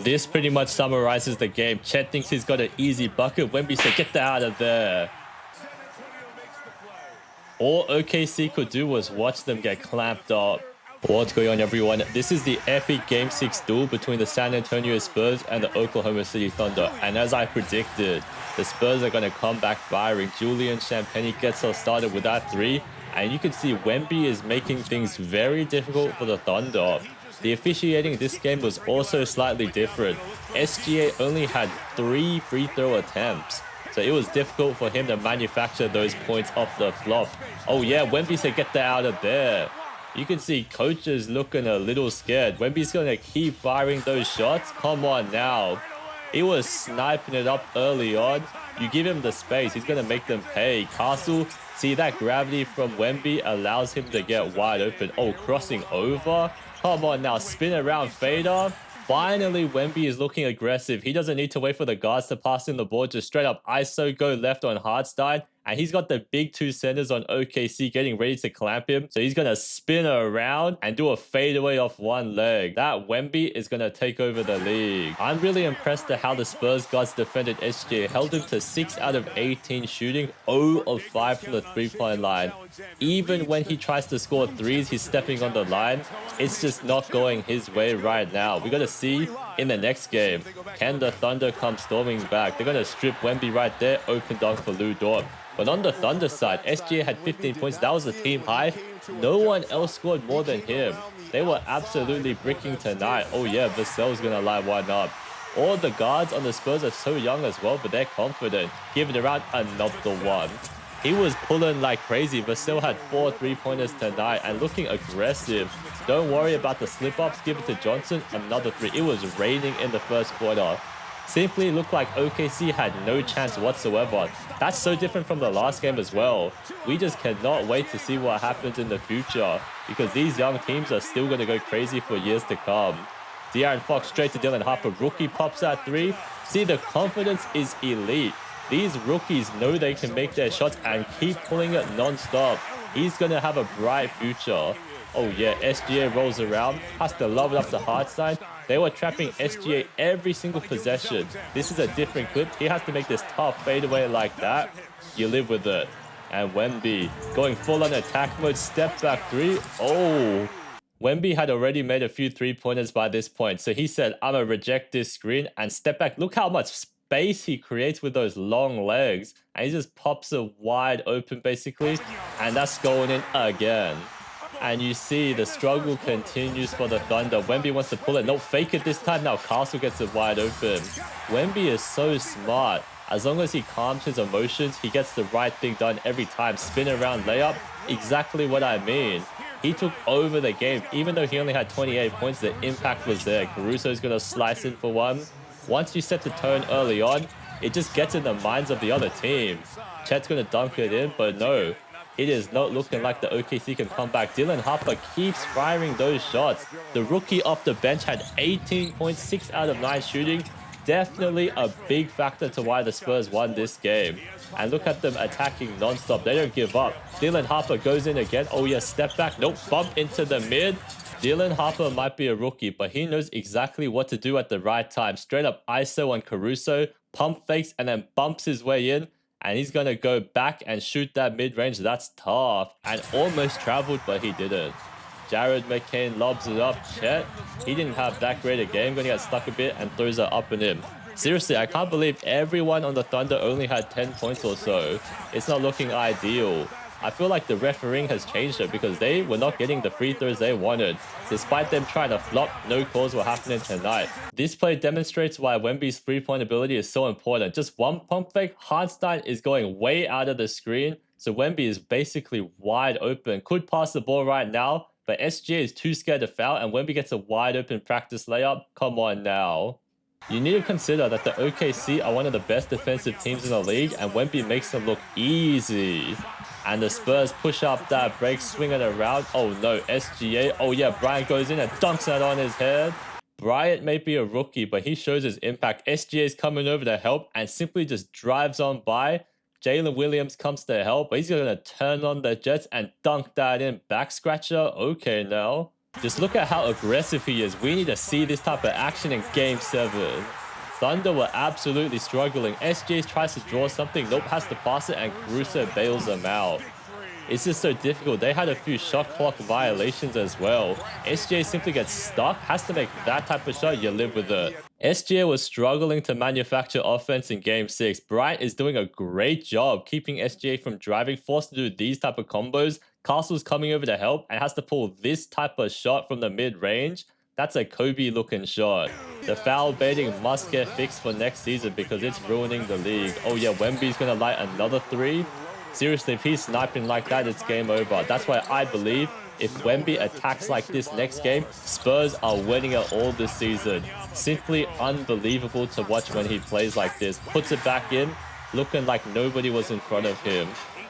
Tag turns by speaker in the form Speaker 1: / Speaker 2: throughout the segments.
Speaker 1: This pretty much summarizes the game. Chet thinks he's got an easy bucket. Wemby said, get that out of there. All OKC could do was watch them get clamped up. What's going on, everyone? This is the epic Game 6 duel between the San Antonio Spurs and the Oklahoma City Thunder. And as I predicted, the Spurs are going to come back firing. Julian Champagnie gets us started with that three. And you can see Wemby is making things very difficult for the Thunder. The officiating this game was also slightly different. SGA only had 3 free throw attempts. So it was difficult for him to manufacture those points off the flop. Oh yeah, Wemby said get that out of there. You can see coaches looking a little scared. Wemby's going to keep firing those shots. Come on now. He was sniping it up early on. You give him the space, he's going to make them pay. Castle, see that gravity from Wemby allows him to get wide open. Oh, crossing over. Come on now, spin around fader. Finally, Wemby is looking aggressive. He doesn't need to wait for the guards to pass in the ball. Just straight up ISO, go left on Hartstein. And he's got the big 2 centers on OKC getting ready to clamp him. So he's going to spin around and do a fadeaway off one leg. That Wemby is going to take over the league. I'm really impressed at how the Spurs guards defended SGA. Held him to 6 out of 18 shooting, 0 of 5 from the 3-point line. Even when he tries to score threes, he's stepping on the line. It's just not going his way right now. We're going to see in the next game, can the Thunder come storming back? They're going to strip Wemby right there, open dunk for Lou Dort. But on the Thunder side, SGA had 15 points. That was a team high. No one else scored more than him. They were absolutely bricking tonight. Oh yeah, Vassell's going to line one up. All the guards on the Spurs are so young as well, but they're confident. Give it around another one. He was pulling like crazy. Vassell had 4 3-pointers tonight and looking aggressive. Don't worry about the slip-ups. Give it to Johnson. Another 3. It was raining in the first quarter. Simply looked like OKC had no chance whatsoever. That's so different from the last game as well. We just cannot wait to see what happens in the future because these young teams are still going to go crazy for years to come. De'Aaron Fox straight to Dylan Harper. Rookie pops that 3. See, the confidence is elite. These rookies know they can make their shots and keep pulling it non-stop. He's going to have a bright future. Oh yeah, SGA rolls around. Has to lob it up to Hartstein. They were trapping SGA every single possession. This is a different clip. He has to make this tough fadeaway like that. You live with it. And Wemby going full on attack mode. Step back 3. Oh. Wemby had already made a few 3-pointers by this point. So he said, I'm going to reject this screen and step back. Look how much space he creates with those long legs. And he just pops it wide open basically. And that's going in again. And you see the struggle continues for the Thunder. Wemby wants to pull it. No, fake it this time. Now Castle gets it wide open. Wemby is so smart. As long as he calms his emotions, he gets the right thing done every time. Spin around layup. Exactly what I mean. He took over the game. Even though he only had 28 points, the impact was there. Caruso's going to slice in for one. Once you set the tone early on, it just gets in the minds of the other team. Chet's going to dunk it in, but no. It is not looking like the OKC can come back. Dylan Harper keeps firing those shots. The rookie off the bench had 18 points, 6 out of 9 shooting. Definitely a big factor to why the Spurs won this game. And look at them attacking non-stop. They don't give up. Dylan Harper goes in again. Oh yeah, step back. Nope, bump into the mid. Dylan Harper might be a rookie, but he knows exactly what to do at the right time. Straight up ISO on Caruso, pump fakes, and then bumps his way in. And he's going to go back and shoot that mid-range. That's tough. And almost traveled, but he didn't. Jared McCain lobs it up. Chet, he didn't have that great a game. Going to get stuck a bit and throws it up and in. Seriously, I can't believe everyone on the Thunder only had 10 points or so. It's not looking ideal. I feel like the refereeing has changed it because they were not getting the free throws they wanted. Despite them trying to flop, no calls were happening tonight. This play demonstrates why Wemby's 3-point ability is so important. Just one pump fake, Hartstein is going way out of the screen. So Wemby is basically wide open. Could pass the ball right now, but SGA is too scared to foul and Wemby gets a wide open practice layup. Come on now. You need to consider that the OKC are one of the best defensive teams in the league and Wemby makes them look easy. And the Spurs push up that break, swing it around. Oh no, SGA. Oh yeah, Bryant goes in and dunks that on his head. Bryant may be a rookie, but he shows his impact. SGA is coming over to help and simply just drives on by. Jalen Williams comes to help, but he's going to turn on the Jets and dunk that in. Back scratcher. Okay now. Just look at how aggressive he is. We need to see this type of action in Game 7. Thunder were absolutely struggling. SJ tries to draw something. Nope, has to pass it, and Caruso bails them out. It's just so difficult. They had a few shot clock violations as well. SJ simply gets stuck, has to make that type of shot, you live with it. SJ was struggling to manufacture offense in Game 6. Bryant is doing a great job keeping SJ from driving, forced to do these type of combos. Castle's coming over to help and has to pull this type of shot from the mid-range. That's a Kobe-looking shot. The foul baiting must get fixed for next season because it's ruining the league. Oh yeah, Wemby's gonna light another 3. Seriously, if he's sniping like that, it's game over. That's why I believe if Wemby attacks like this next game, Spurs are winning it all this season. Simply unbelievable to watch when he plays like this. Puts it back in, looking like nobody was in front of him.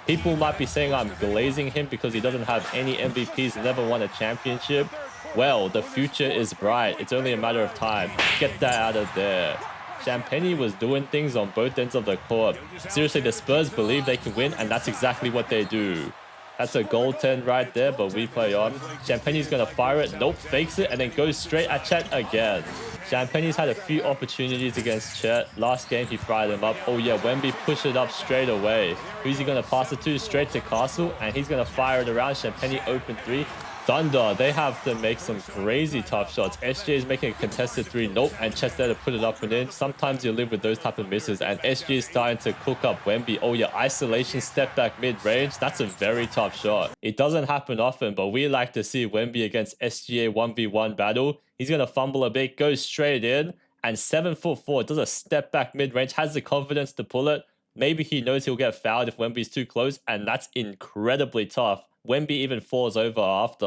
Speaker 1: People might be saying I'm glazing him because he doesn't have any MVPs, never won a championship. Well, the future is bright. It's only a matter of time. Get that out of there. Champagny was doing things on both ends of the court. Seriously, the Spurs believe they can win, and that's exactly what they do. That's a goaltend right there, but we play on. Champagny's going to fire it. Nope, fakes it, and then goes straight at Chet again. Champagny's had a few opportunities against Chet. Last game, he fried him up. Oh yeah, Wemby pushed it up straight away. Who's he going to pass it to? Straight to Castle, and he's going to fire it around. Champagny open 3. Thunder, they have to make some crazy tough shots. SJ is making a contested 3. Nope, and Chet's there to put it up and in. Sometimes you live with those type of misses, and SJ is starting to cook up Wemby. Oh yeah, isolation, step back mid-range. That's a very tough shot. It doesn't happen often, but we like to see Wemby against SGA 1v1 battle. He's going to fumble a bit, goes straight in, and 7'4", does a step back mid-range, has the confidence to pull it. Maybe he knows he'll get fouled if Wemby's too close, and that's incredibly tough. Wemby even falls over after.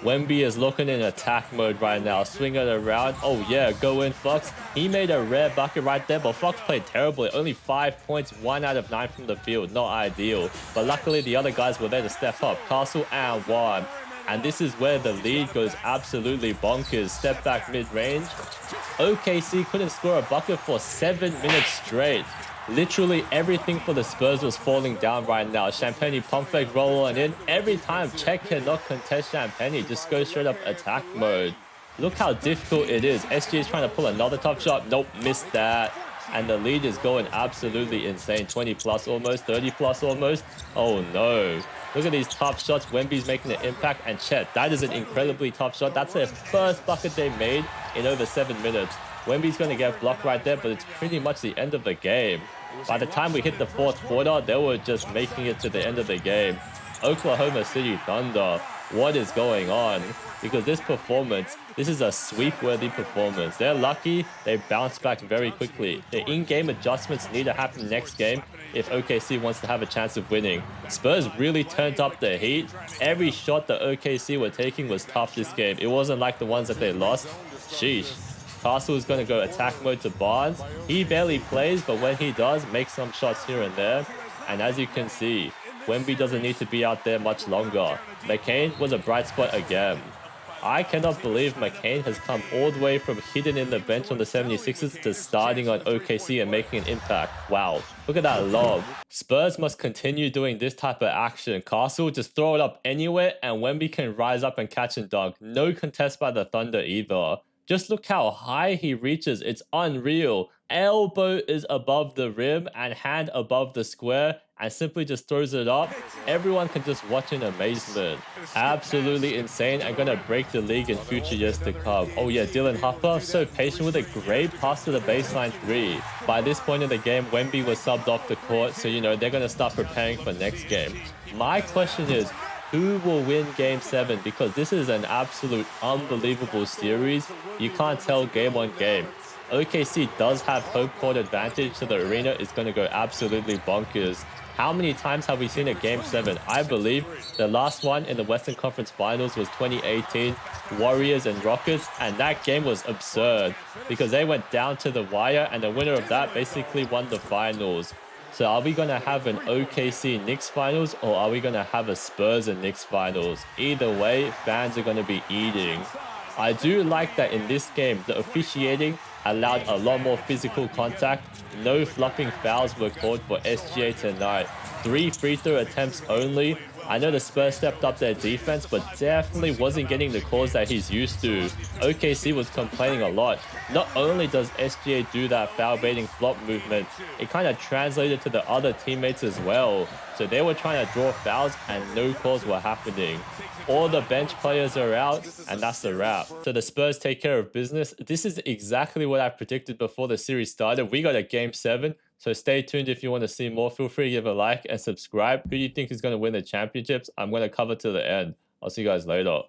Speaker 1: Wemby is looking in attack mode right now. Swing it around. Oh yeah, go in, Fox. He made a rare bucket right there, but Fox played terribly. Only 5 points, 1 out of 9 from the field. Not ideal. But luckily, the other guys were there to step up. Castle and 1. And this is where the lead goes absolutely bonkers. Step back mid-range. OKC couldn't score a bucket for 7 minutes straight. Literally everything for the Spurs was falling down right now. Champagny pump fake rolling in. Every time Chet cannot contest Champagny, just go straight up attack mode. Look how difficult it is. SG is trying to pull another tough shot. Nope, missed that. And the lead is going absolutely insane. 20 plus almost, 30 plus almost. Oh no. Look at these tough shots. Wemby's making an impact. And Chet, that is an incredibly tough shot. That's their first bucket they made in over 7 minutes. Wemby's going to get blocked right there, but it's pretty much the end of the game. By the time we hit the 4th quarter, they were just making it to the end of the game. Oklahoma City Thunder, what is going on? Because this performance, this is a sweep-worthy performance. They're lucky they bounce back very quickly. The in-game adjustments need to happen next game if OKC wants to have a chance of winning. Spurs really turned up the heat. Every shot that OKC were taking was tough this game. It wasn't like the ones that they lost. Sheesh. Castle is going to go attack mode to Barnes. He barely plays, but when he does, makes some shots here and there. And as you can see, Wemby doesn't need to be out there much longer. McCain was a bright spot again. I cannot believe McCain has come all the way from hidden in the bench on the 76ers to starting on OKC and making an impact. Wow, look at that lob. Spurs must continue doing this type of action. Castle, just throw it up anywhere and Wemby can rise up and catch and dunk. No contest by the Thunder either. Just look how high he reaches. It's unreal. Elbow is above the rim and hand above the square and simply just throws it up. Everyone can just watch in amazement. Absolutely insane and gonna break the league in future years to come. Oh yeah, Dylan Harper, so patient with a great pass to the baseline 3. By this point in the game, Wemby was subbed off the court, so you know, they're gonna start preparing for next game. My question is, who will win Game 7? Because this is an absolute unbelievable series. You can't tell game on game. OKC does have home court advantage, so the arena is going to go absolutely bonkers. How many times have we seen a Game 7? I believe the last one in the Western Conference Finals was 2018, Warriors and Rockets, and that game was absurd because they went down to the wire and the winner of that basically won the finals. So are we going to have an OKC Knicks finals or are we going to have a Spurs and Knicks finals? Either way, fans are going to be eating. I do like that in this game, the officiating allowed a lot more physical contact. No flopping fouls were called for SGA tonight. 3 free throw attempts only. I know the Spurs stepped up their defense, but definitely wasn't getting the calls that he's used to. OKC was complaining a lot. Not only does SGA do that foul baiting flop movement, it kind of translated to the other teammates as well. So they were trying to draw fouls and no calls were happening. All the bench players are out, and that's the wrap. So the Spurs take care of business. This is exactly what I predicted before the series started. We got a game 7. So stay tuned if you want to see more. Feel free to give a like and subscribe. Who do you think is going to win the championships? I'm going to cover to the end. I'll see you guys later.